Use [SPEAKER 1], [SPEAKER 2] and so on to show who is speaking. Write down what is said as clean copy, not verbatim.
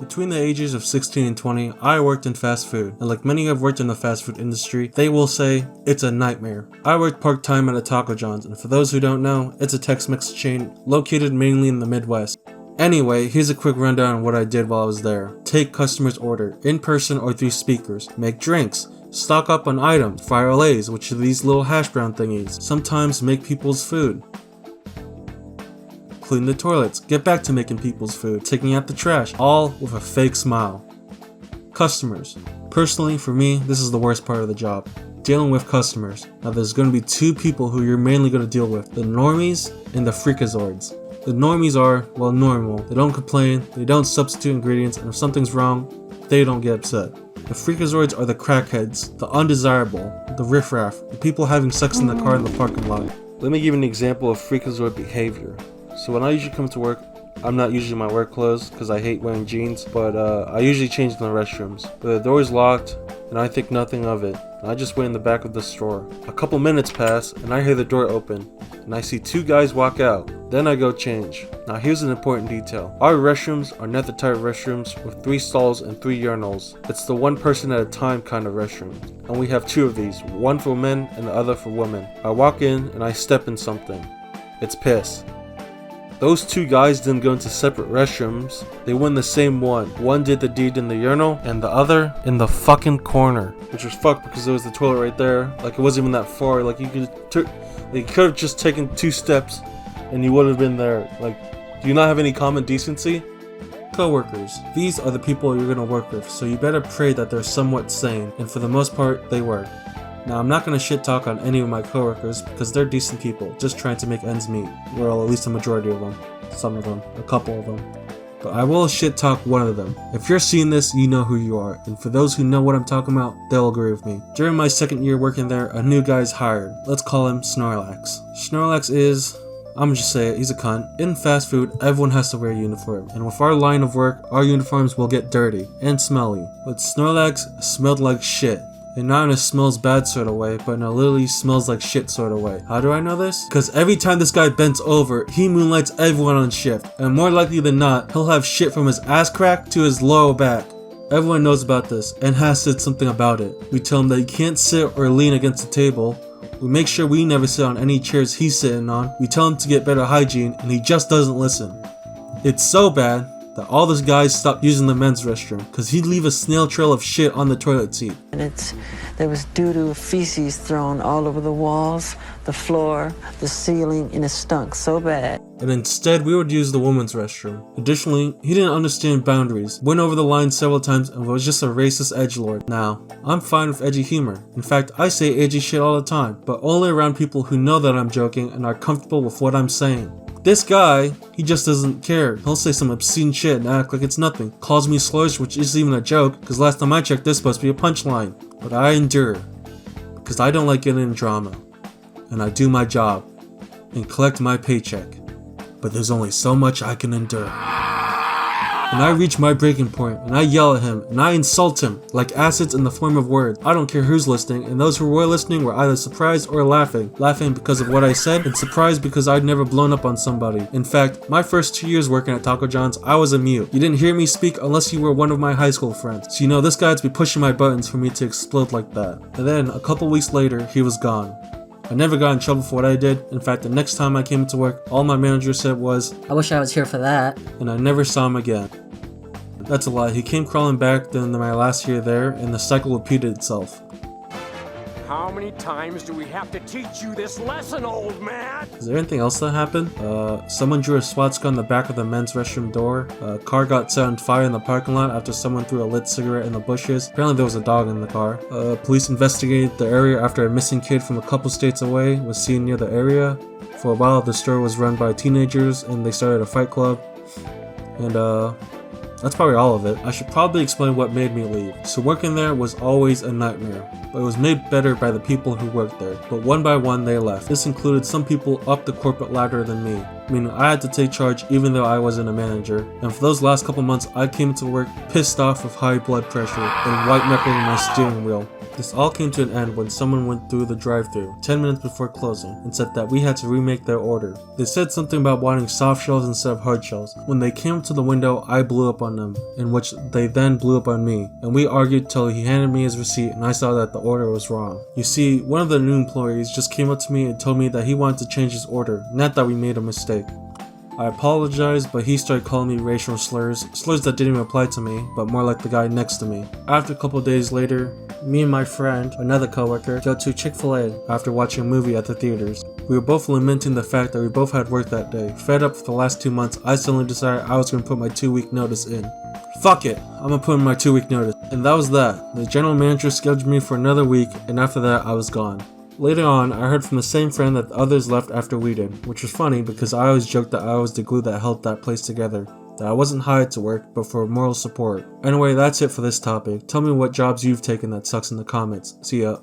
[SPEAKER 1] Between the ages of 16 and 20, I worked in fast food, and like many who have worked in the fast food industry, they will say it's a nightmare. I worked part-time at a Taco John's, and for those who don't know, it's a Tex-Mex chain located mainly in the Midwest. Anyway, here's a quick rundown on what I did while I was there. Take customers' order, in person or through speakers. Make drinks. Stock up on items, fire lays, which are these little hash brown thingies. Sometimes make people's food. Clean the toilets, get back to making people's food, taking out the trash, all with a fake smile. Customers. Personally, for me, this is the worst part of the job. Dealing with customers. Now there's going to be two people who you're mainly going to deal with. The normies and the freakazoids. The normies are, well, normal. They don't complain, they don't substitute ingredients, and if something's wrong, they don't get upset. The freakazoids are the crackheads, the undesirable, the riffraff, the people having sex in the car in the parking lot. Let me give you an example of freakazoid behavior. So when I usually come to work, I'm not usually in my work clothes because I hate wearing jeans, but I usually change in the restrooms. But the door is locked and I think nothing of it. And I just wait in the back of the store. A couple minutes pass and I hear the door open and I see two guys walk out. Then I go change. Now here's an important detail. Our restrooms are not the type of restrooms with 3 stalls and 3 urinals. It's the one person at a time kind of restroom. And we have 2 of these, one for men and the other for women. I walk in and I step in something. It's piss. Those 2 guys didn't go into separate restrooms. They went in the same one. One did the deed in the urinal and the other in the fucking corner. Which was fucked because there was the toilet right there. Like it wasn't even that far. Like you could have just taken 2 steps and you would have been there. Like, do you not have any common decency? Coworkers. These are the people you're gonna work with, so you better pray that they're somewhat sane, and for the most part, they were. Now, I'm not gonna shit talk on any of my coworkers because they're decent people, just trying to make ends meet. Well, at least a majority of them. Some of them. A couple of them. But I will shit talk one of them. If you're seeing this, you know who you are, and for those who know what I'm talking about, they'll agree with me. During my 2nd year working there, a new guy's hired. Let's call him Snorlax. Snorlax is, I'm gonna just say it, he's a cunt. In fast food, everyone has to wear a uniform, and with our line of work, our uniforms will get dirty and smelly. But Snorlax smelled like shit. And not in a smells bad sort of way, but in a literally smells like shit sort of way. How do I know this? Because every time this guy bends over, he moonlights everyone on shift. And more likely than not, he'll have shit from his ass crack to his lower back. Everyone knows about this and has said something about it. We tell him that he can't sit or lean against the table. We make sure we never sit on any chairs he's sitting on. We tell him to get better hygiene and he just doesn't listen. It's so bad that all those guys stopped using the men's restroom because he'd leave a snail trail of shit on the toilet seat.
[SPEAKER 2] And there was doo-doo feces thrown all over the walls, the floor, the ceiling, and it stunk so bad.
[SPEAKER 1] And instead, we would use the women's restroom. Additionally, he didn't understand boundaries, went over the line several times, and was just a racist edgelord. Now, I'm fine with edgy humor. In fact, I say edgy shit all the time, but only around people who know that I'm joking and are comfortable with what I'm saying. This guy, he just doesn't care. He'll say some obscene shit and act like it's nothing. Calls me slurs, which isn't even a joke, because last time I checked, this supposed to be a punchline. But I endure, because I don't like getting in drama. And I do my job, and collect my paycheck. But there's only so much I can endure. And I reach my breaking point, and I yell at him, and I insult him, like acids in the form of words. I don't care who's listening, and those who were listening were either surprised or laughing. Laughing because of what I said, and surprised because I'd never blown up on somebody. In fact, my first 2 years working at Taco John's, I was a mute. You didn't hear me speak unless you were one of my high school friends. So you know this guy had to be pushing my buttons for me to explode like that. And then, a couple weeks later, he was gone. I never got in trouble for what I did. In fact, the next time I came to work, all my manager said was,
[SPEAKER 3] I wish I was here for that.
[SPEAKER 1] And I never saw him again. That's a lie. He came crawling back during my last year there, and the cycle repeated itself.
[SPEAKER 4] How many times do we have to teach you this lesson, old man?
[SPEAKER 1] Is there anything else that happened? Someone drew a swastika on the back of the men's restroom door. A car got set on fire in the parking lot after someone threw a lit cigarette in the bushes. Apparently there was a dog in the car. Police investigated the area after a missing kid from a couple states away was seen near the area. For a while, the store was run by teenagers, and they started a fight club. And that's probably all of it. I should probably explain what made me leave. So working there was always a nightmare, but it was made better by the people who worked there. But one by one they left. This included some people up the corporate ladder than me, meaning I had to take charge even though I wasn't a manager. And for those last couple months I came to work pissed off with high blood pressure and white knuckling my steering wheel. This all came to an end when someone went through the drive-thru 10 minutes before closing and said that we had to remake their order. They said something about wanting soft shells instead of hard shells. When they came to the window, I blew up on them, in which they then blew up on me, and we argued till he handed me his receipt and I saw that the order was wrong. You see, one of the new employees just came up to me and told me that he wanted to change his order, not that we made a mistake. I apologized, but he started calling me racial slurs that didn't even apply to me, but more like the guy next to me. After a couple days later, me and my friend, another coworker, go to Chick-fil-A after watching a movie at the theaters. We were both lamenting the fact that we both had work that day. Fed up for the last 2 months, I suddenly decided I was going to put my 2-week notice in. Fuck it, I'm gonna put in my 2-week notice. And that was that. The general manager scheduled me for another week, and after that I was gone. Later on, I heard from the same friend that the others left after we did, which was funny because I always joked that I was the glue that held that place together. That I wasn't hired to work, but for moral support. Anyway, that's it for this topic. Tell me what jobs you've taken that sucks in the comments. See ya.